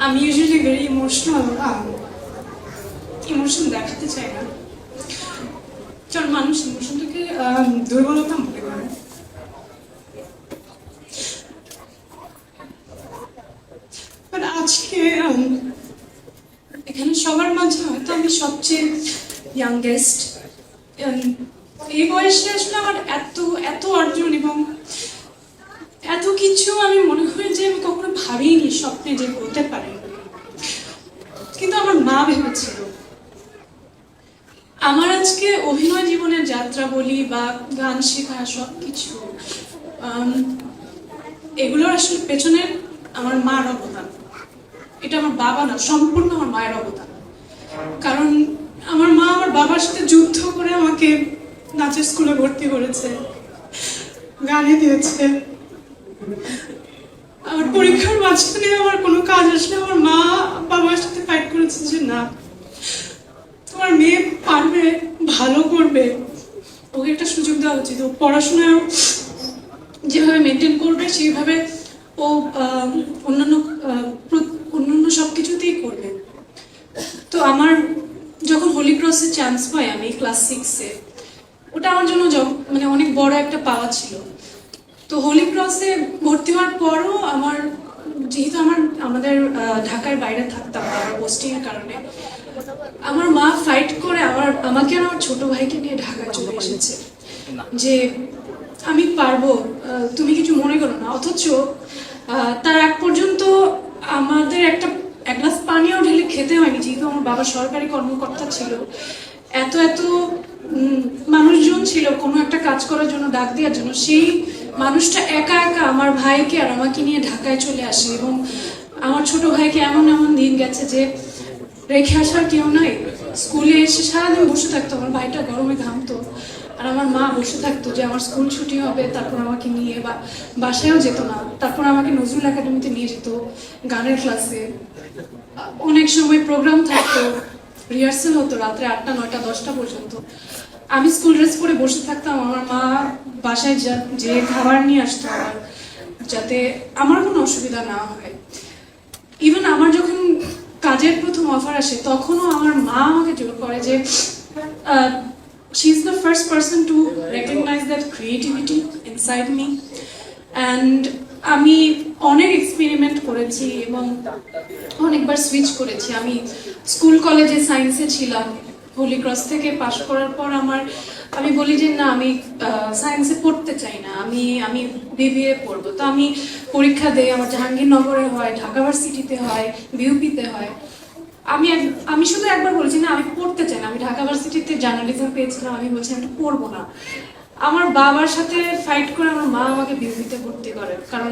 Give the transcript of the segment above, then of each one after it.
আমি usually very emotional, emotion দেখাতে চাই না, কারণ মানুষ ইমোশনটাকে দুর্বলতা মনে করে। বাট আজকে এখানে সবার মাঝে হয়তো আমি সবচেয়ে ইয়াংগেস্ট। এই বয়সে আসলে আমার এত এত অর্জন এবং এত কিছু আমি মনে করি যে আমি কখনো ভাবিনি স্বপ্নে যে হতে পারে, কিন্তু আমার মা ভেবেছিল। আমার আজকে অভিনয় জীবনের যাত্রা বলি বা গান শেখা সবকিছু, এগুলোর আসলে পেছনে আমার মার অবদান। এটা আমার বাবা না, সম্পূর্ণ আমার মায়ের অবদান। কারণ আমার মা আমার বাবার সাথে যুদ্ধ করে আমাকে নাচের স্কুলে ভর্তি করেছে, গানে দিয়েছে। আমার পরীক্ষার মাঝখানে আমার কোনো কাজ আসলে আমার মা বাবার সাথে ফাইট করেছে যে না, তোমার মেয়ে পারবে, ভালো করবে, ওকে একটা সুযোগ দেওয়া উচিত। ও পড়াশোনা যেভাবে মেনটেন করবে সেইভাবে ও অন্যান্য অন্যান্য সব কিছুতেই করবে। তো আমার যখন হোলি ক্রসে চান্স পাই আমি ক্লাস 6-এ, ওটা আমার জন্য মানে অনেক বড় একটা পাওয়া ছিল। তো হোলি ক্রসে ভর্তি হওয়ার পরও আমার, যেহেতু আমাদের ঢাকার বাইরে থাকতাম আমার পোস্টিংয়ের কারণে, আমার মা ফাইট করে আমাকে আর আমার ছোট ভাইকে নিয়ে ঢাকায় চলে এসেছে যে আমি পারবো, তুমি কিছু মনে করো না। অথচ তার আগ পর্যন্ত আমাদের এক গ্লাস পানিও ঢেলে খেতে হয়নি, যেহেতু আমার বাবা সরকারি কর্মকর্তা ছিল। এত এত মানুষজন ছিল কোনো একটা কাজ করার জন্য, ডাক দেওয়ার জন্য। সেই মানুষটা একা একা আমার ভাইকে আর আমাকে নিয়ে ঢাকায় চলে আসে এবং আমার ছোট ভাইকে এমন এমন দিন গেছে যে রেখে আসার কেউ নাই। স্কুলে এসে সারাদিন বসে থাকতো, আমার ভাইটা গরমে ঘামতো আর আমার মা বসে থাকতো যে আমার স্কুল ছুটি হবে, তারপর আমাকে নিয়ে বাসায়ও যেত না, তারপর আমাকে নজরুল একাডেমিতে নিয়ে যেত গানের ক্লাসে। অনেক সময় প্রোগ্রাম থাকতো, রিহার্সেল হতো রাত্রে 8টা 9টা 10টা পর্যন্ত। আমি স্কুল ড্রেস পরে বসে থাকতাম, আমার মা বাসায় যে খাবার নিয়ে আসতো আমার, যাতে আমার কোনো অসুবিধা না হয়। ইভেন আমার যখন কাজের প্রথম অফার আসে তখনও আমার মা আমাকে জোর করে যে she is the first person to recognize that creativity inside me. And আমি অনেক এক্সপেরিমেন্ট করেছি এবং অনেকবার সুইচ করেছি। আমি স্কুল কলেজে সায়েন্সে ছিলাম, হোলি ক্রস থেকে পাশ করার পর আমি বলি যে না, আমি সায়েন্সে পড়তে চাই না, আমি বিবিএ পড়বো। তো আমি পরীক্ষা দেই, আমার জাহাঙ্গীরনগরে হয়, ঢাকা ভার্সিটিতে হয়, বিউপিতে হয়। আমি শুধু একবার বলেছি না আমি পড়তে চাই না। আমি ঢাকা ভার্সিটিতে জার্নালিজম পেয়েছিলাম, আমি বলছি আমি পড়বো না। আমার বাবার সাথে ফাইট করে আমার মা আমাকে বিউপিতে ভর্তি করে, কারণ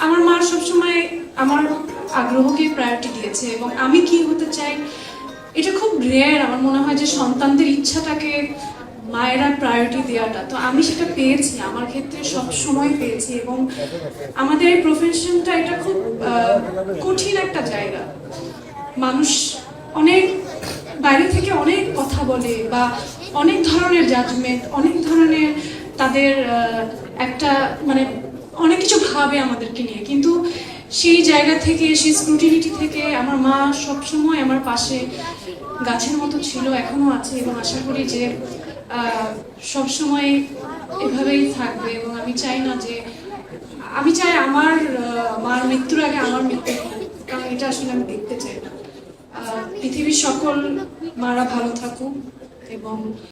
আমার মা সবসময় আমার আগ্রহকে প্রায়োরিটি দিয়েছে এবং আমি কি হতে চাই এটা খুব রেয়ার। আমার মনে হয় যে সন্তানদের ইচ্ছাটাকে মায়েরা প্রায়োরিটি দেওয়াটা, তো আমি সেটা পেয়েছি, আমার ক্ষেত্রে সব সময় পেয়েছি। এবং আমাদের এই প্রফেশনটা এটা খুব কঠিন একটা জায়গা। মানুষ অনেক বাইরে থেকে অনেক কথা বলে বা অনেক ধরনের জাজমেন্ট, অনেক ধরনের তাদের একটা মানে অনেক কিছু ভাবে আমাদেরকে নিয়ে, কিন্তু সেই জায়গা থেকে, সেই স্ক্রুটিনিটি থেকে আমার মা সবসময় আমার পাশে গাছের মতো ছিল, এখনো আছে এবং আশা করি যে সবসময় এভাবেই থাকবে। এবং আমি চাই না যে, আমি চাই আমার মার মৃত্যুর আগে আমার মৃত্যু হোক, কারণ এটা আসলে আমি দেখতে চাই না। পৃথিবীর সকল মারা ভালো থাকুক এবং